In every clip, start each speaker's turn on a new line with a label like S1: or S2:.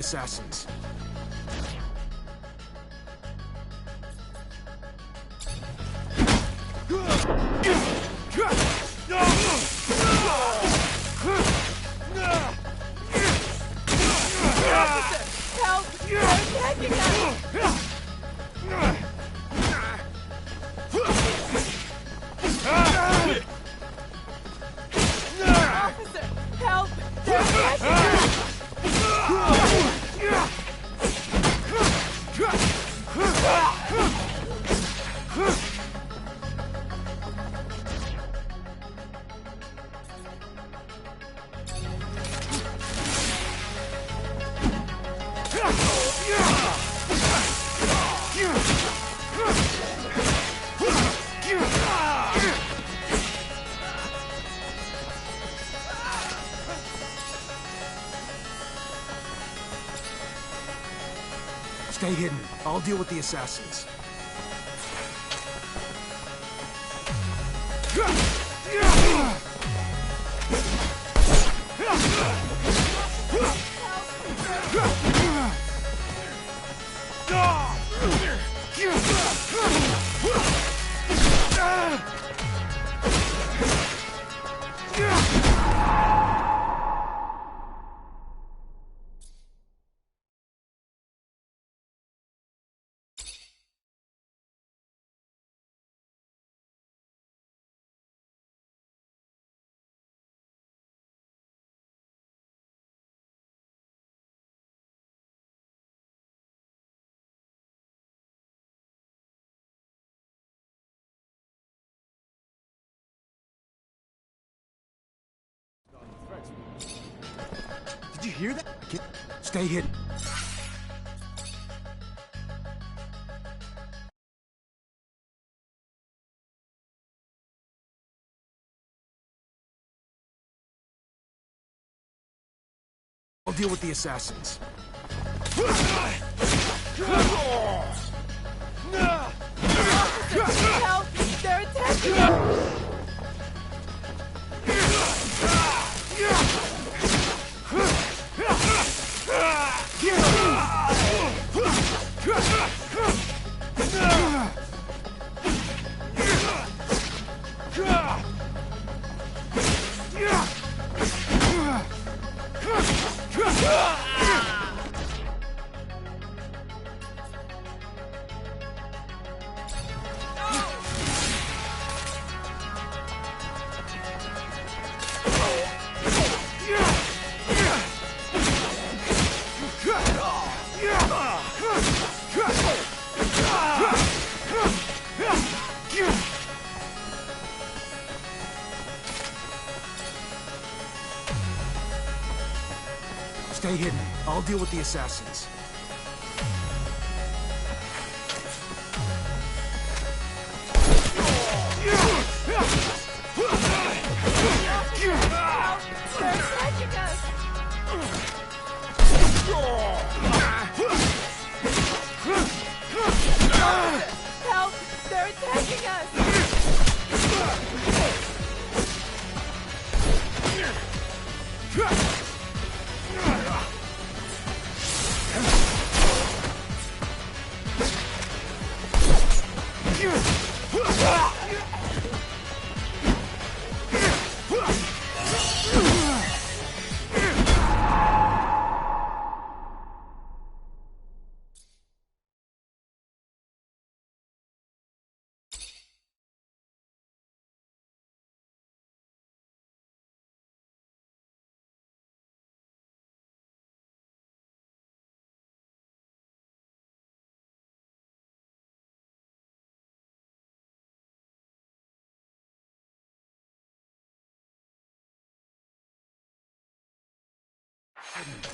S1: Assassins.
S2: Help! They're attacking us! Officer, help! They're attacking us!
S1: Stay hidden. I'll deal with the assassins.
S3: Did you hear that?
S1: Stay hidden. I'll deal with the assassins.
S2: Help! They're attacking us!
S1: Stay hidden. I'll deal with the assassins.
S2: They're attacking us! Help! They're attacking us!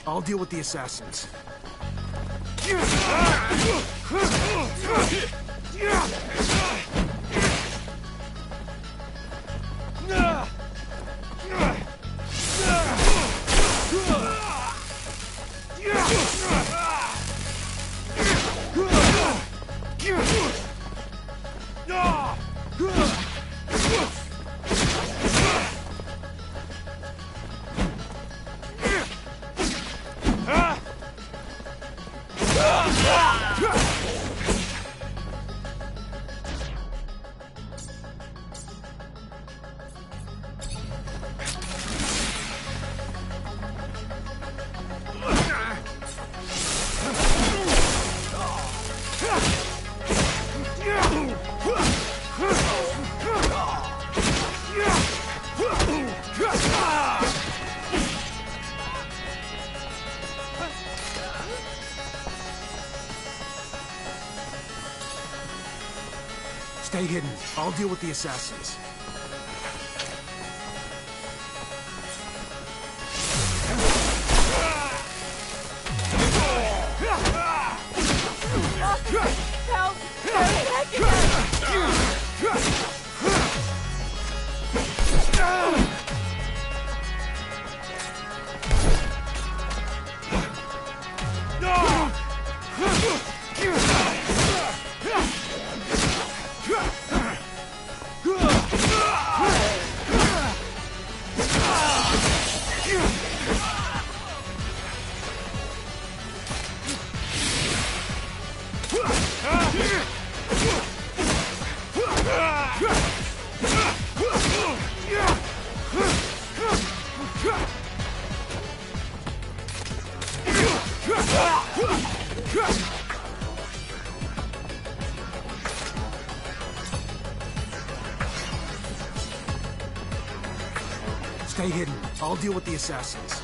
S1: I'll deal with the assassins. Stay hidden. I'll deal with the assassins.
S2: Help! They're attacking us!
S1: Stay hidden. I'll deal with the assassins.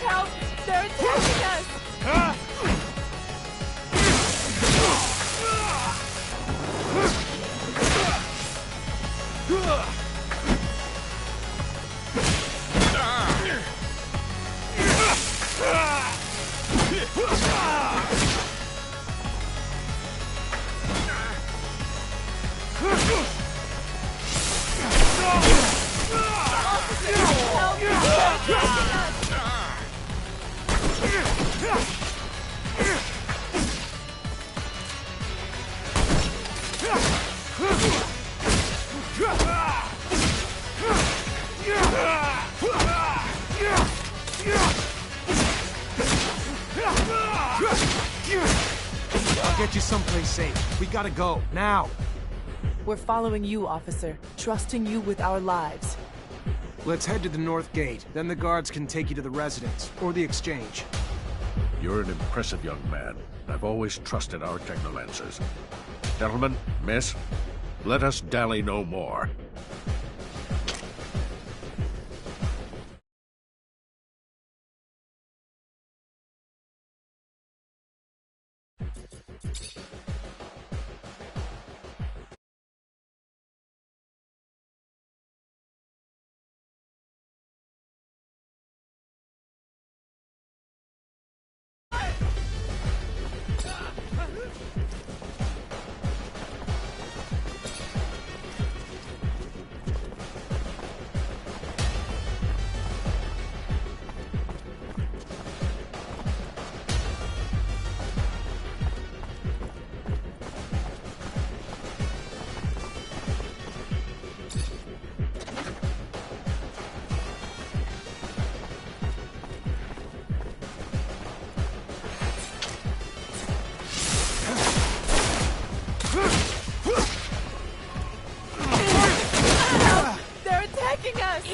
S2: Help! They're attacking us! Help! They're attacking us!
S1: I'll get you someplace safe. We gotta go, now.
S3: We're following you, officer, trusting you with our lives.
S1: Let's head to the north gate. Then the guards can take you to the residence, or the exchange.
S4: You're an impressive young man. I've always trusted our Technomancers. Gentlemen, miss, let us dally no more.
S2: They're attacking us!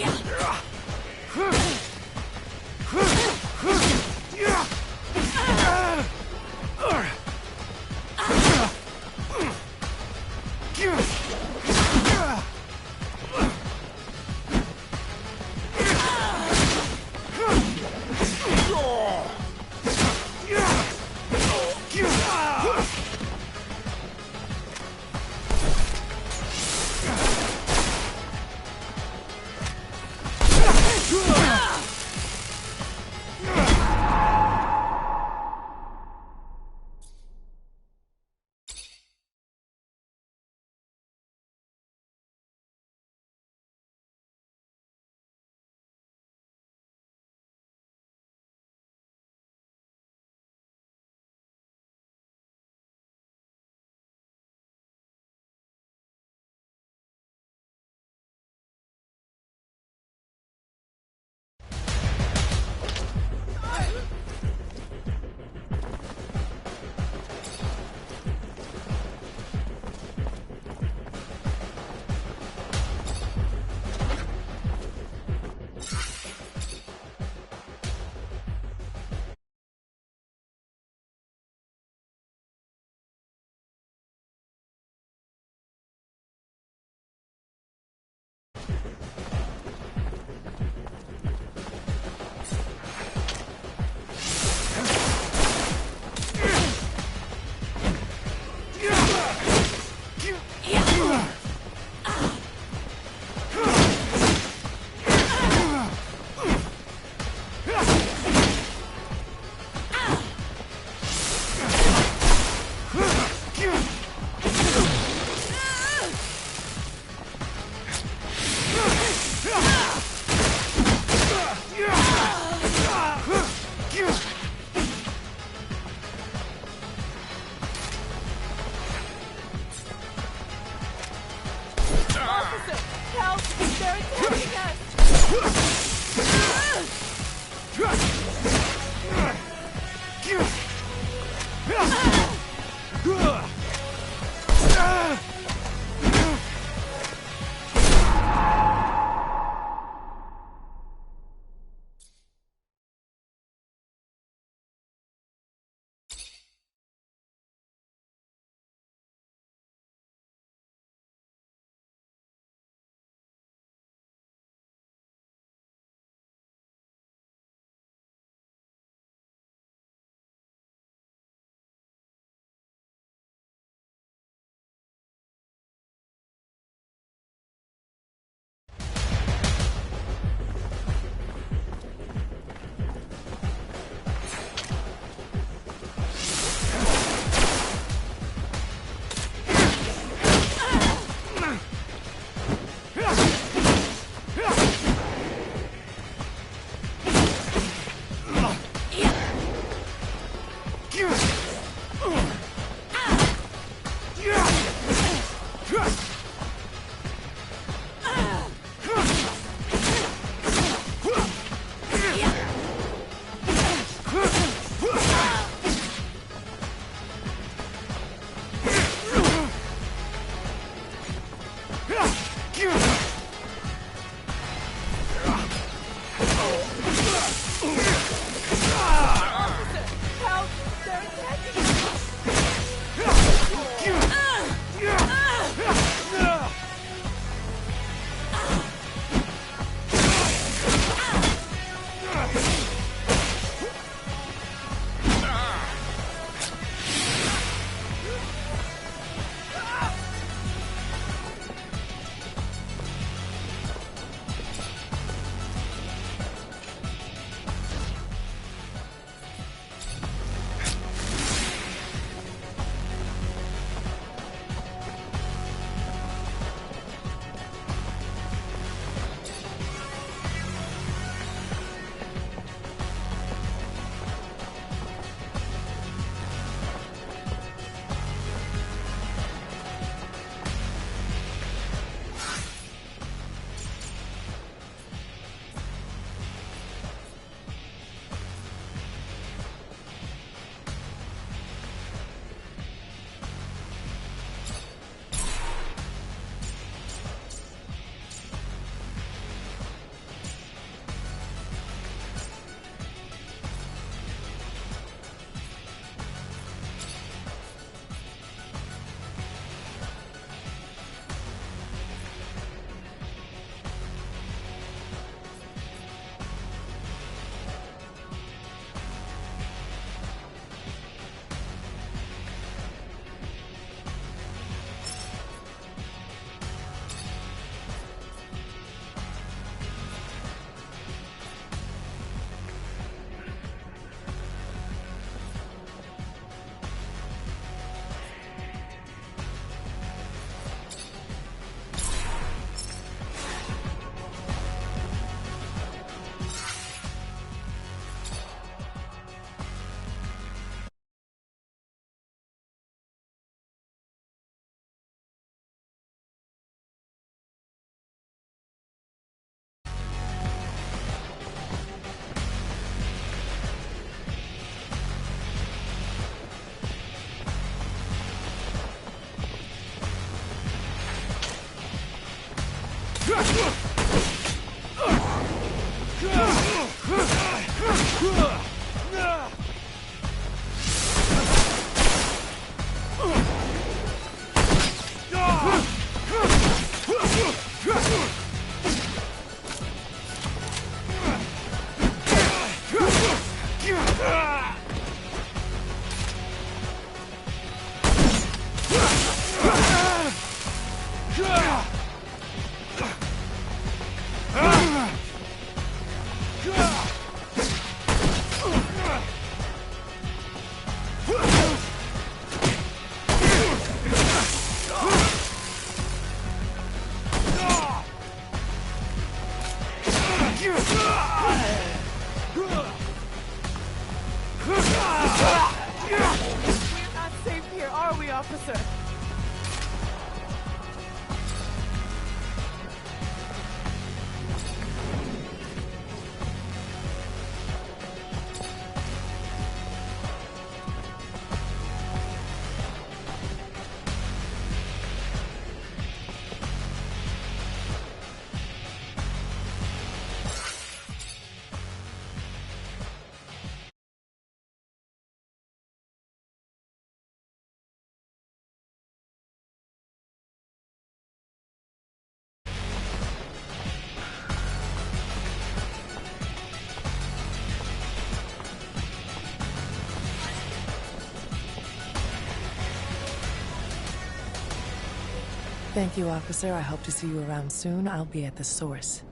S3: Thank you, officer. I hope to see you around soon. I'll be at the source.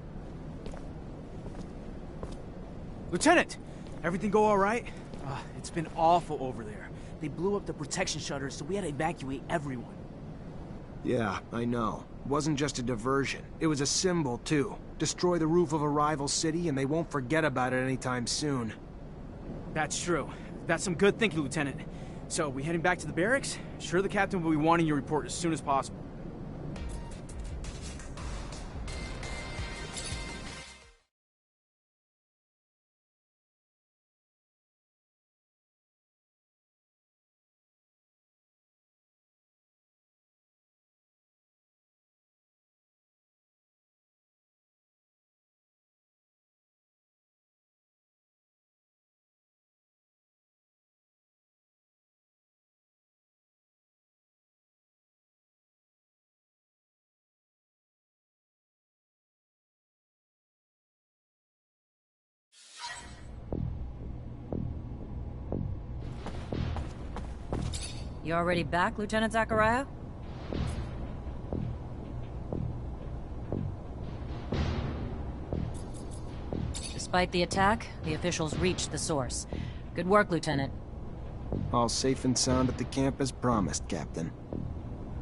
S5: Lieutenant! Everything go all right? It's been awful over there. They blew up the protection shutters, so we had to evacuate everyone.
S1: Yeah, I know. It wasn't just a diversion. It was a symbol, too. Destroy the roof of a rival city, and they won't forget about it anytime soon.
S5: That's true. That's some good thinking, Lieutenant. So, we heading back to the barracks? Sure the captain will be wanting your report as soon as possible.
S6: You already back, Lieutenant Zachariah? Despite the attack, the officials reached the source. Good work, Lieutenant.
S1: All safe and sound at the camp as promised, Captain.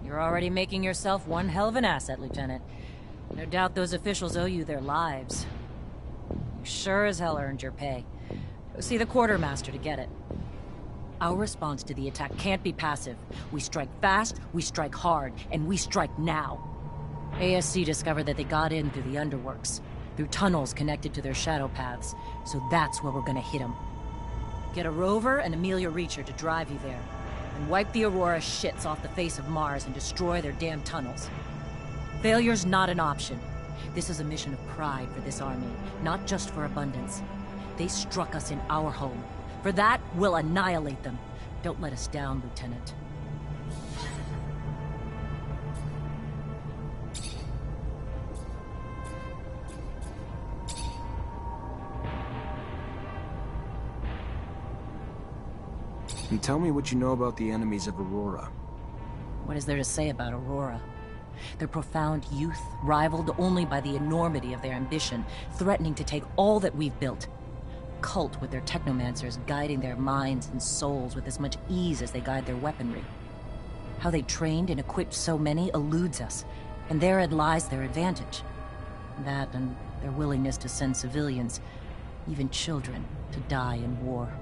S6: You're already making yourself one hell of an asset, Lieutenant. No doubt those officials owe you their lives. You sure as hell earned your pay. Go see the quartermaster to get it. Our response to the attack can't be passive. We strike fast, we strike hard, and we strike now. ASC discovered that they got in through the underworks, through tunnels connected to their shadow paths, so that's where we're gonna hit them. Get a rover and Amelia Reacher to drive you there, and wipe the Aurora shits off the face of Mars and destroy their damn tunnels. Failure's not an option. This is a mission of pride for this army, not just for abundance. They struck us in our home. For that, we'll annihilate them. Don't let us down, Lieutenant.
S1: And tell me what you know about the enemies of Aurora.
S6: What is there to say about Aurora? Their profound youth, rivaled only by the enormity of their ambition, threatening to take all that we've built. Cult with their Technomancers guiding their minds and souls with as much ease as they guide their weaponry. How they trained and equipped so many eludes us, and therein lies their advantage. That and their willingness to send civilians, even children, to die in war.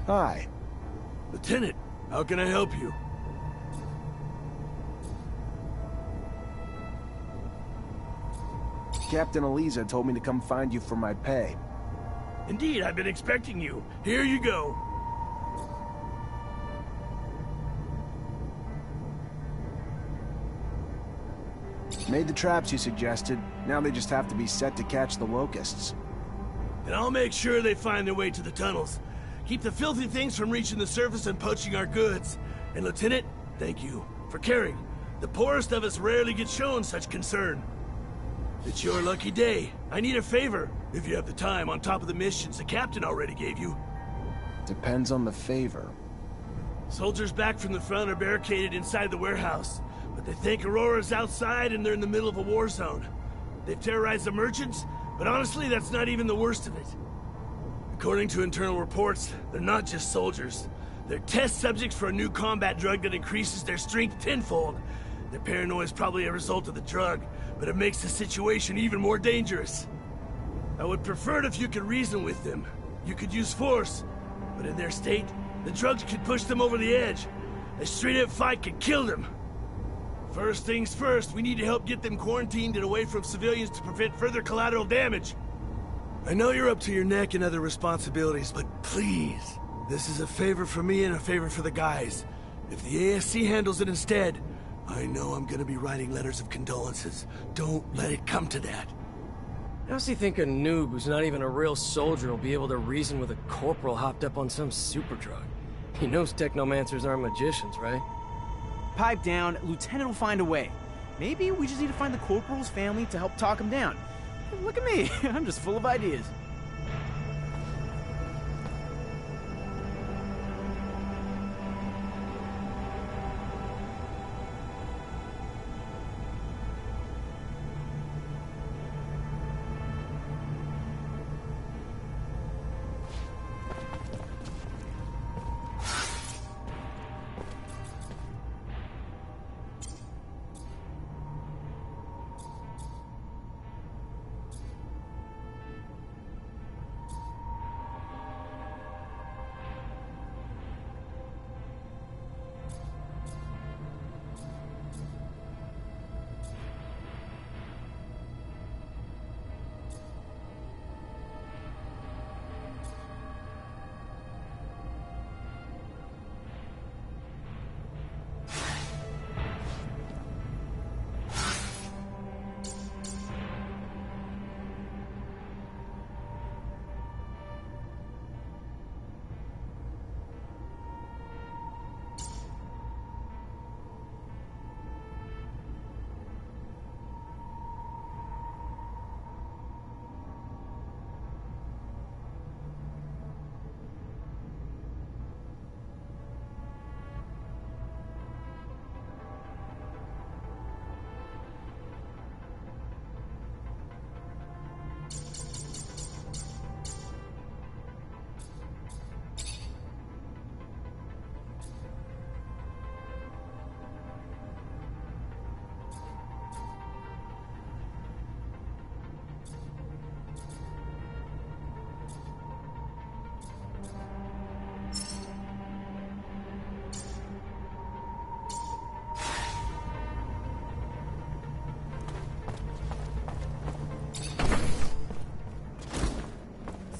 S1: Hi.
S7: Lieutenant, how can I help you?
S1: Captain Eliza told me to come find you for my pay.
S7: Indeed, I've been expecting you. Here you go.
S1: Made the traps you suggested. Now they just have to be set to catch the locusts.
S7: And I'll make sure they find their way to the tunnels. Keep the filthy things from reaching the surface and poaching our goods. And Lieutenant, thank you for caring. The poorest of us rarely get shown such concern. It's your lucky day. I need a favor, if you have the time, on top of the missions the captain already gave you.
S1: Depends on the favor.
S7: Soldiers back from the front are barricaded inside the warehouse, but they think Aurora's outside and they're in the middle of a war zone. They've terrorized the merchants, but honestly, that's not even the worst of it. According to internal reports, they're not just soldiers. They're test subjects for a new combat drug that increases their strength tenfold. Their paranoia is probably a result of the drug, but it makes the situation even more dangerous. I would prefer it if you could reason with them. You could use force, but in their state, the drugs could push them over the edge. A straight-up fight could kill them. First things first, we need to help get them quarantined and away from civilians to prevent further collateral damage. I know you're up to your neck in other responsibilities, but please, this is a favor for me and a favor for the guys. If the ASC handles it instead, I know I'm gonna be writing letters of condolences. Don't let it come to that.
S8: How's he think a noob who's not even a real soldier will be able to reason with a corporal hopped up on some super drug? He knows Technomancers aren't magicians, right?
S5: Pipe down, Lieutenant will find a way. Maybe we just need to find the corporal's family to help talk him down. Look at me, I'm just full of ideas.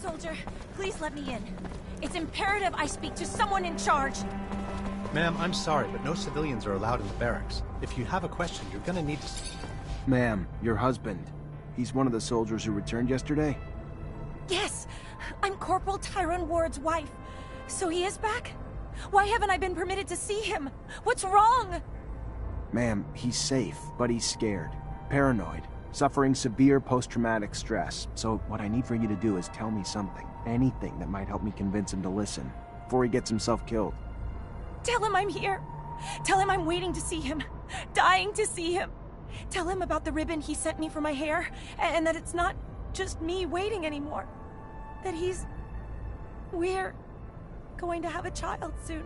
S9: Soldier, please let me in. It's imperative I speak to someone in charge.
S10: Ma'am, I'm sorry, but no civilians are allowed in the barracks. If you have a question, you're gonna need to...
S1: Ma'am, your husband. He's one of the soldiers who returned yesterday?
S9: Yes, I'm Corporal Tyrone Ward's wife. So he is back? Why haven't I been permitted to see him? What's wrong?
S1: Ma'am, he's safe, but he's scared. Paranoid. Suffering severe post-traumatic stress. So what I need for you to do is tell me something. Anything that might help me convince him to listen. Before he gets himself killed.
S9: Tell him I'm here. Tell him I'm waiting to see him. Dying to see him. Tell him about the ribbon he sent me for my hair. And that it's not just me waiting anymore. That we're going to have a child soon.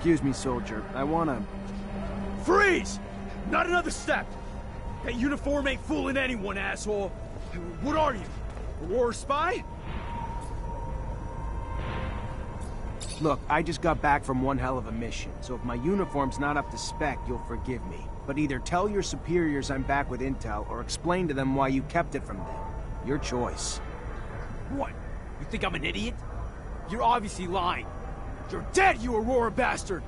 S1: Excuse me, soldier. I wanna...
S5: Freeze! Not another step! That uniform ain't fooling anyone, asshole! What are you? A war spy?
S1: Look, I just got back from one hell of a mission, so if my uniform's not up to spec, you'll forgive me. But either tell your superiors I'm back with intel, or explain to them why you kept it from them. Your choice.
S5: What? You think I'm an idiot? You're obviously lying. You're dead, you Aurora bastard!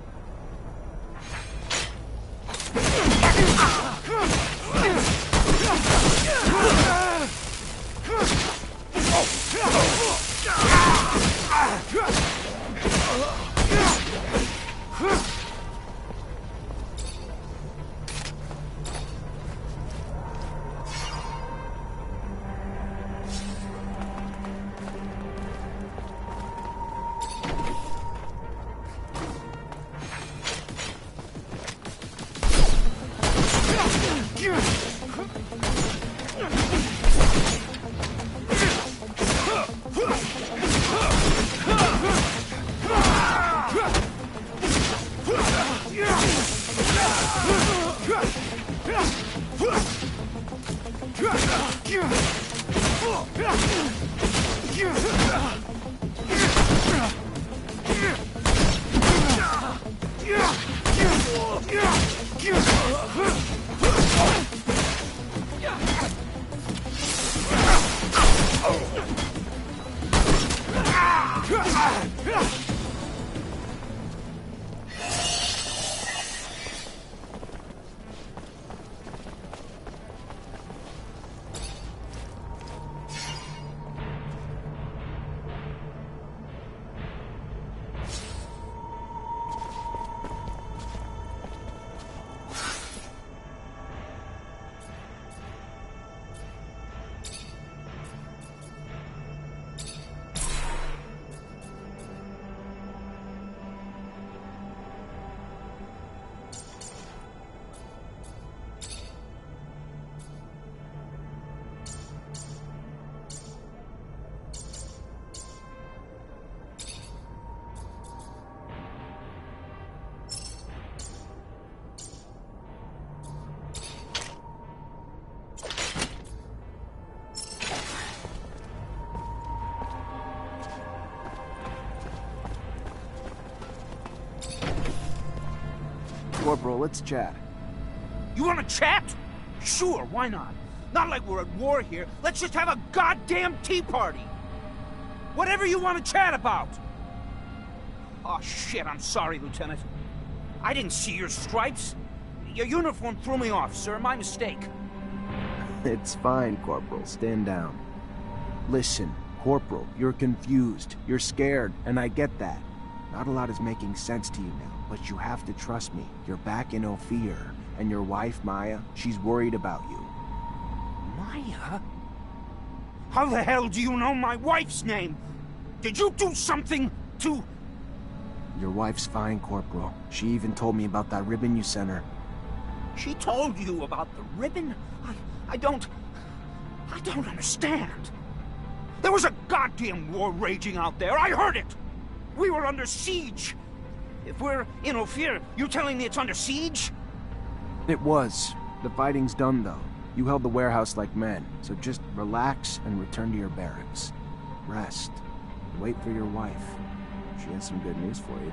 S1: Corporal, let's chat.
S11: You wanna chat? Sure, why not? Not like we're at war here. Let's just have a goddamn tea party. Whatever you want to chat about. Oh, shit, I'm sorry, Lieutenant. I didn't see your stripes. Your uniform threw me off, sir. My mistake.
S1: It's fine, Corporal. Stand down. Listen, Corporal, you're confused. You're scared, and I get that. Not a lot is making sense to you now, but you have to trust me. You're back in Ophir, and your wife, Maya, she's worried about you.
S11: Maya? How the hell do you know my wife's name? Did you do something to...
S1: Your wife's fine, Corporal. She even told me about that ribbon you sent her.
S11: She told you about the ribbon? I don't understand. There was a goddamn war raging out there. I heard it. We were under siege. If we're in Ophir, you telling me it's under siege?
S1: It was. The fighting's done, though. You held the warehouse like men, so just relax and return to your barracks. Rest. Wait for your wife. She has some good news for you.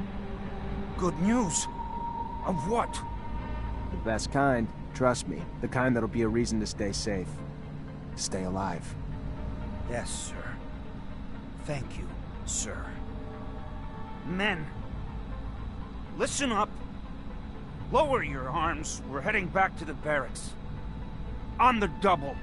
S11: Good news? Of what?
S1: The best kind. Trust me. The kind that'll be a reason to stay safe. Stay alive.
S11: Yes, sir. Thank you, sir. Men, listen up. Lower your arms. We're heading back to the barracks. On the double.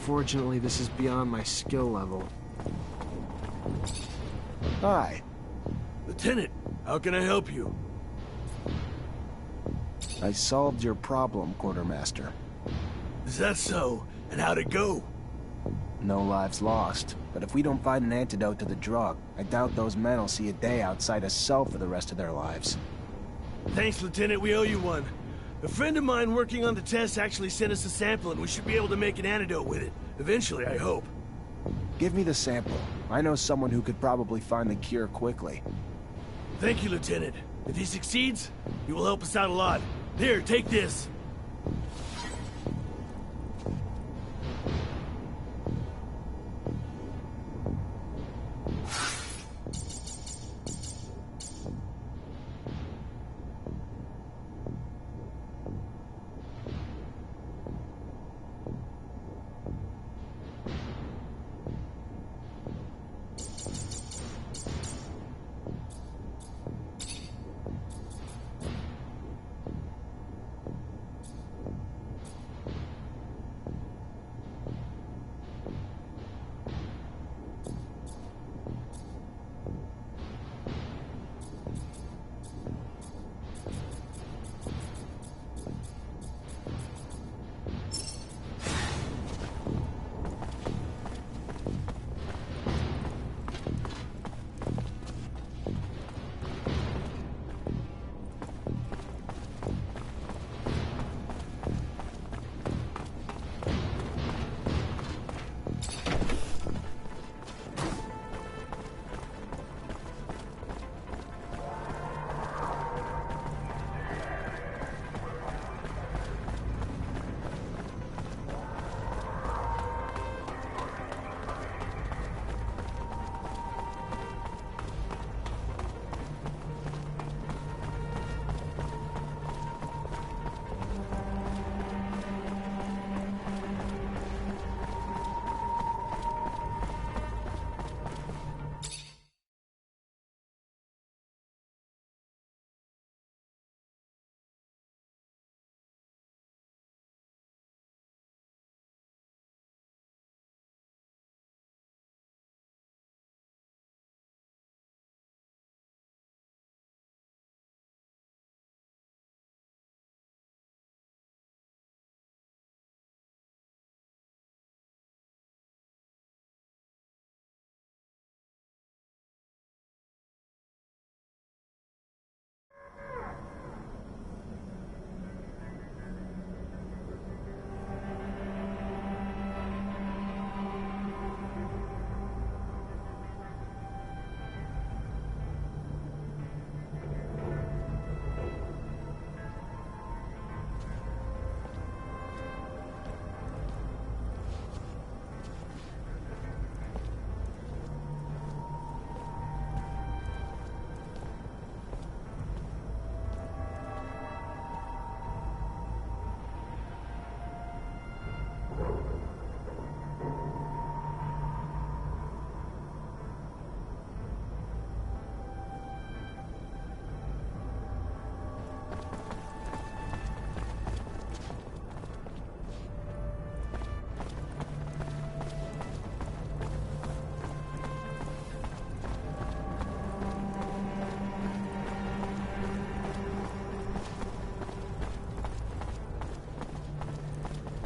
S1: Unfortunately, this is beyond my skill level. Hi.
S7: Lieutenant, how can I help you?
S1: I solved your problem, Quartermaster.
S7: Is that so? And how'd it go?
S1: No lives lost, but if we don't find an antidote to the drug, I doubt those men will see a day outside a cell for the rest of their lives.
S7: Thanks, Lieutenant, we owe you one. A friend of mine working on the test actually sent us a sample and we should be able to make an antidote with it. Eventually, I hope.
S1: Give me the sample. I know someone who could probably find the cure quickly.
S7: Thank you, Lieutenant. If he succeeds, he will help us out a lot. Here, take this.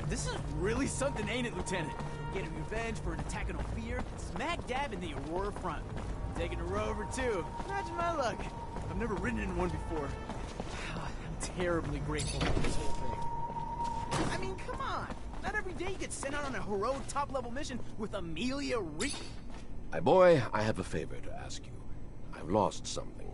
S5: This is really something, ain't it, Lieutenant? Getting revenge for an attack on Ophir, smack dab in the Aurora front. Taking a rover, too. Imagine my luck. I've never ridden in one before. I'm terribly grateful for this whole thing. I mean, come on. Not every day you get sent out on a heroic top-level mission with Amelia Reed.
S12: My boy, I have a favor to ask you. I've lost something.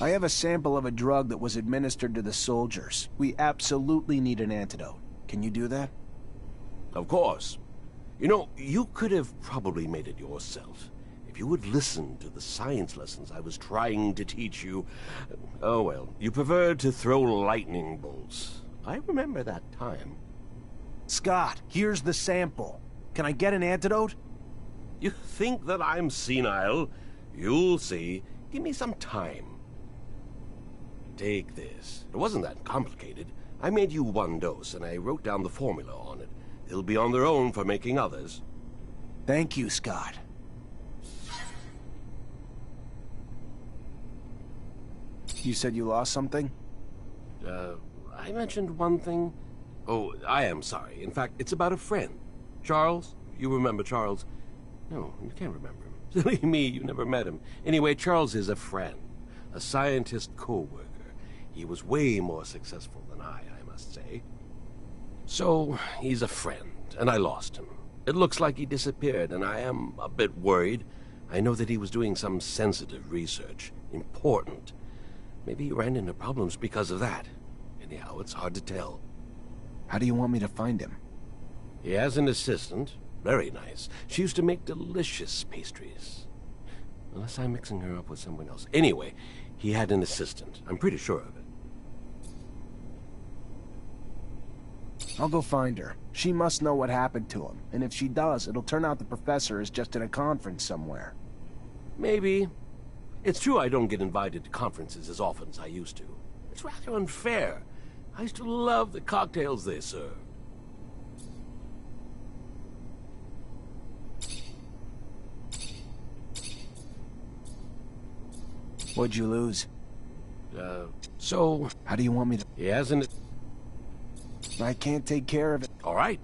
S1: I have a sample of a drug that was administered to the soldiers. We absolutely need an antidote. Can you do that?
S12: Of course. You know, you could have probably made it yourself. If you would listen to the science lessons I was trying to teach you. Oh well, you preferred to throw lightning bolts. I remember that time.
S1: Scott, here's the sample. Can I get an antidote?
S12: You think that I'm senile? You'll see. Give me some time. Take this. It wasn't that complicated. I made you one dose, and I wrote down the formula on it. They'll be on their own for making others.
S1: Thank you, Scott. You said you lost something?
S12: I mentioned one thing. Oh, I am sorry. In fact, it's about a friend. Charles? You remember Charles? No, you can't remember him. Silly me, you never met him. Anyway, Charles is a friend. A scientist co-worker. He was way more successful than I must say. So, he's a friend, and I lost him. It looks like he disappeared, and I am a bit worried. I know that he was doing some sensitive research. Important. Maybe he ran into problems because of that. Anyhow, it's hard to tell.
S1: How do you want me to find him?
S12: He has an assistant. Very nice. She used to make delicious pastries. Unless I'm mixing her up with someone else. Anyway, he had an assistant. I'm pretty sure of it.
S1: I'll go find her. She must know what happened to him. And if she does, it'll turn out the professor is just in a conference somewhere.
S12: Maybe. It's true I don't get invited to conferences as often as I used to. It's rather unfair. I used to love the cocktails they serve.
S1: What'd you lose?
S12: So...
S1: How do you want me to...
S12: He hasn't...
S1: I can't take care of it.
S12: All right.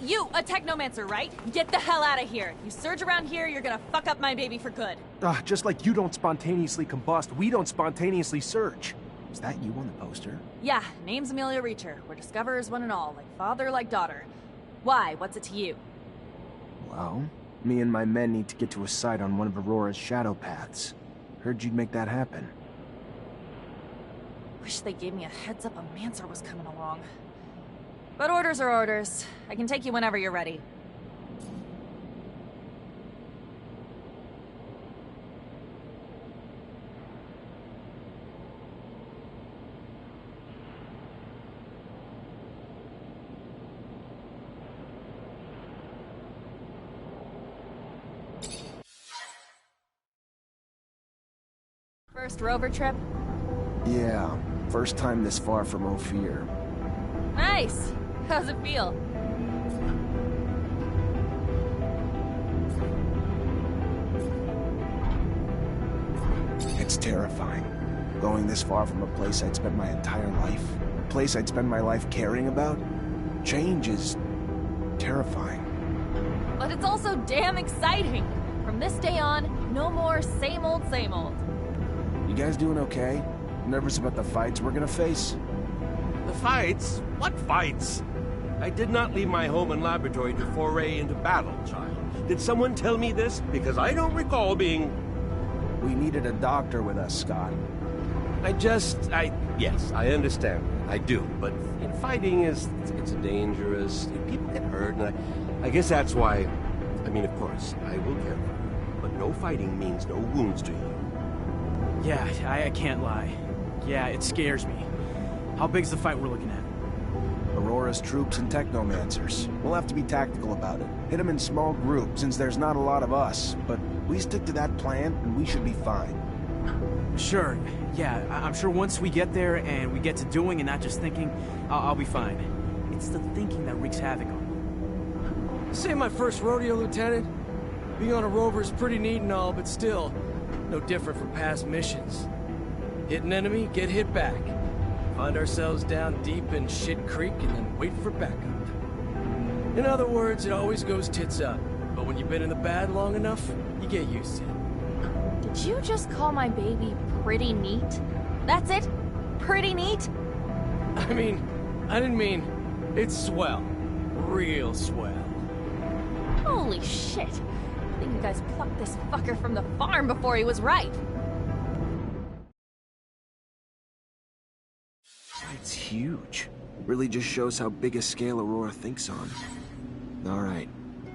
S2: You, a Technomancer, right? Get the hell out of here. You surge around here, you're gonna fuck up my baby for good.
S1: Just like you don't spontaneously combust, we don't spontaneously surge. Is that you on the poster?
S2: Yeah, name's Amelia Reacher. We're discoverers one and all, like father, like daughter. Why? What's it to you?
S1: Well, me and my men need to get to a site on one of Aurora's shadow paths. Heard you'd make that happen.
S2: Wish they gave me a heads up a Mancer was coming along. But orders are orders. I can take you whenever you're ready. First rover trip?
S1: Yeah, first time this far from Ophir.
S2: Nice! How's it feel?
S1: It's terrifying. Going this far from a place I'd spent my entire life. A place I'd spend my life caring about. Change is... terrifying.
S2: But it's also damn exciting! From this day on, no more same old, same old.
S1: You guys doing okay? Nervous about the fights we're gonna face?
S12: The fights? What fights? I did not leave my home and laboratory to foray into battle, child. Did someone tell me this? Because I don't recall being...
S1: We needed a doctor with us, Scott.
S12: Yes, I understand. I do. But fighting it's dangerous. People get hurt, and I guess that's why... I mean, of course, I will care for you. But no fighting means no wounds to you.
S5: Yeah, I can't lie. Yeah, it scares me. How big's the fight we're looking at?
S1: Aurora's troops and Technomancers. We'll have to be tactical about it. Hit them in small groups, since there's not a lot of us. But we stick to that plan, and we should be fine.
S5: Sure. Yeah, I'm sure once we get there and we get to doing and not just thinking, I'll be fine. It's the thinking that wreaks havoc on me.
S8: This ain't my first rodeo, Lieutenant. Being on a rover is pretty neat and all, but still, no different from past missions. Hit an enemy, get hit back. Find ourselves down deep in Shit Creek and then wait for backup. In other words, it always goes tits up. But when you've been in the bad long enough, you get used to it.
S13: Did you just call my baby pretty neat? That's it? Pretty neat?
S8: I mean, I didn't mean... It's swell. Real swell.
S13: Holy shit. I think you guys plucked this fucker from the farm before he was ripe.
S1: It's huge. Really just shows how big a scale Aurora thinks on. Alright,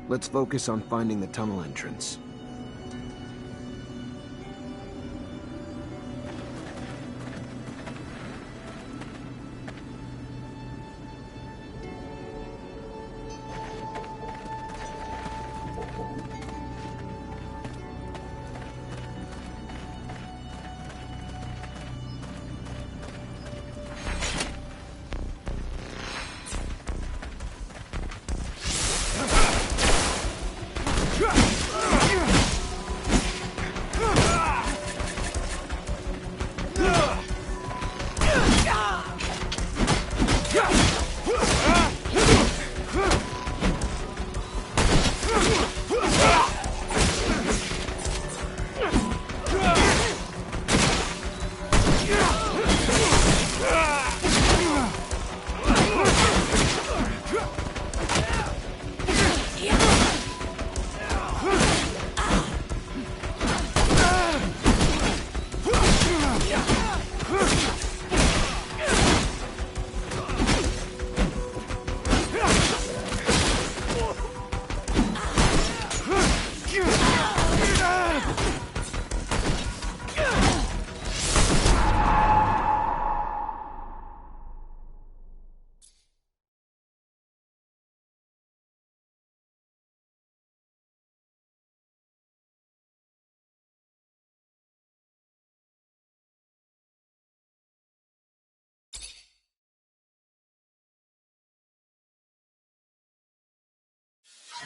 S1: let's focus on finding the tunnel entrance.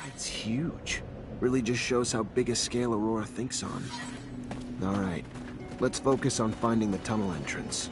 S1: It's huge. Really just shows how big a scale Aurora thinks on. Alright, let's focus on finding the tunnel entrance.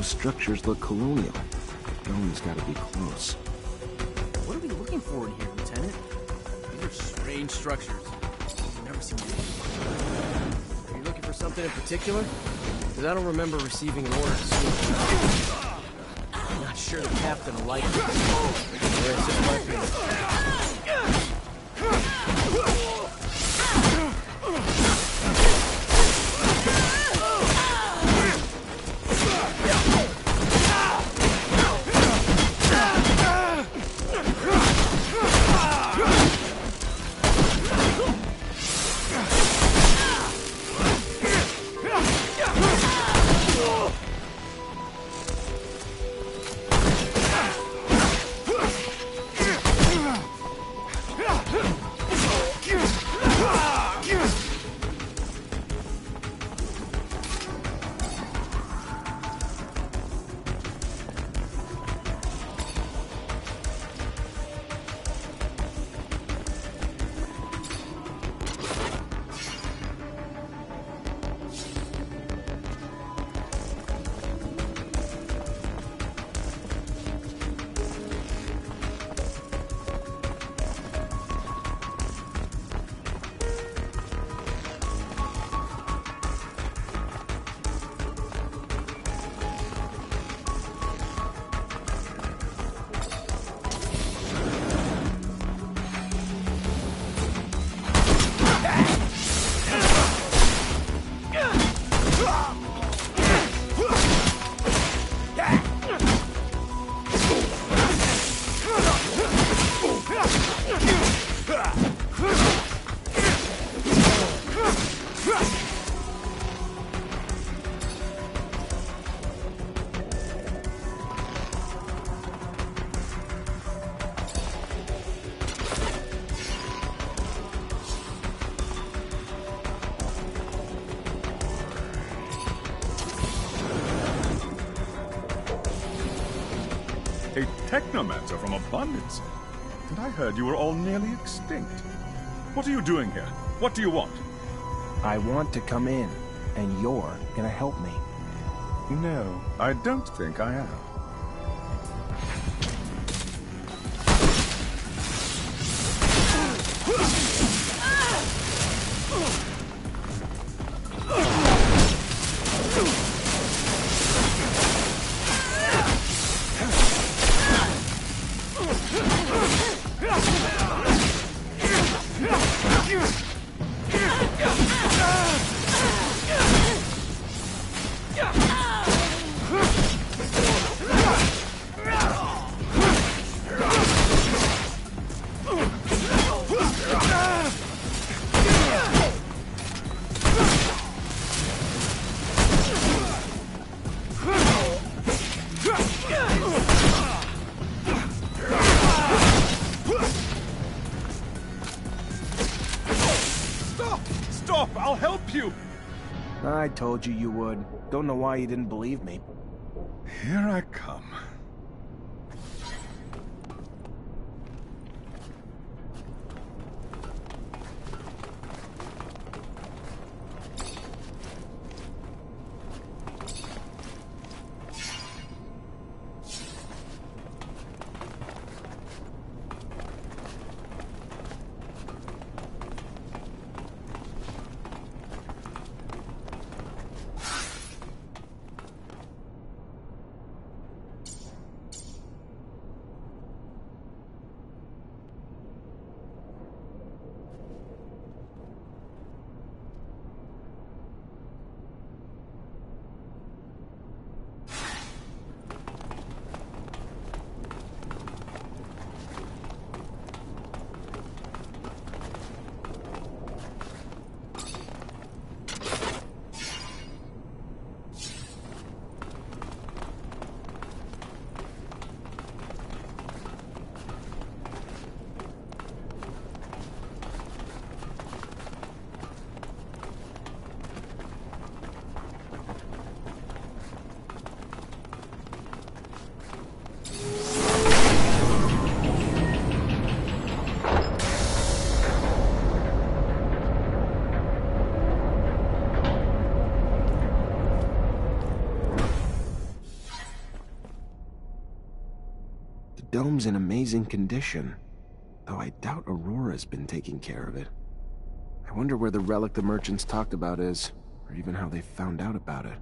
S1: Those structures look colonial. Dome's gotta be close.
S5: What are we looking for in here, Lieutenant? These are strange structures. I've never seen anything.
S8: Are you looking for something in particular? Because I don't remember receiving an order to sweep around. I'm not sure the captain will like it. There's just like me.
S14: A Technomancer from Abundance. And I heard you were all nearly extinct. What are you doing here? What do you want?
S1: I want to come in, and you're gonna help me.
S14: No, I don't think I am. I'll help you!
S1: I told you you would. Don't know why you didn't believe me.
S14: Here I come.
S1: dome's in amazing condition, though I doubt Aurora's been taking care of it. I wonder where the relic the merchants talked about is, or even how they found out about it.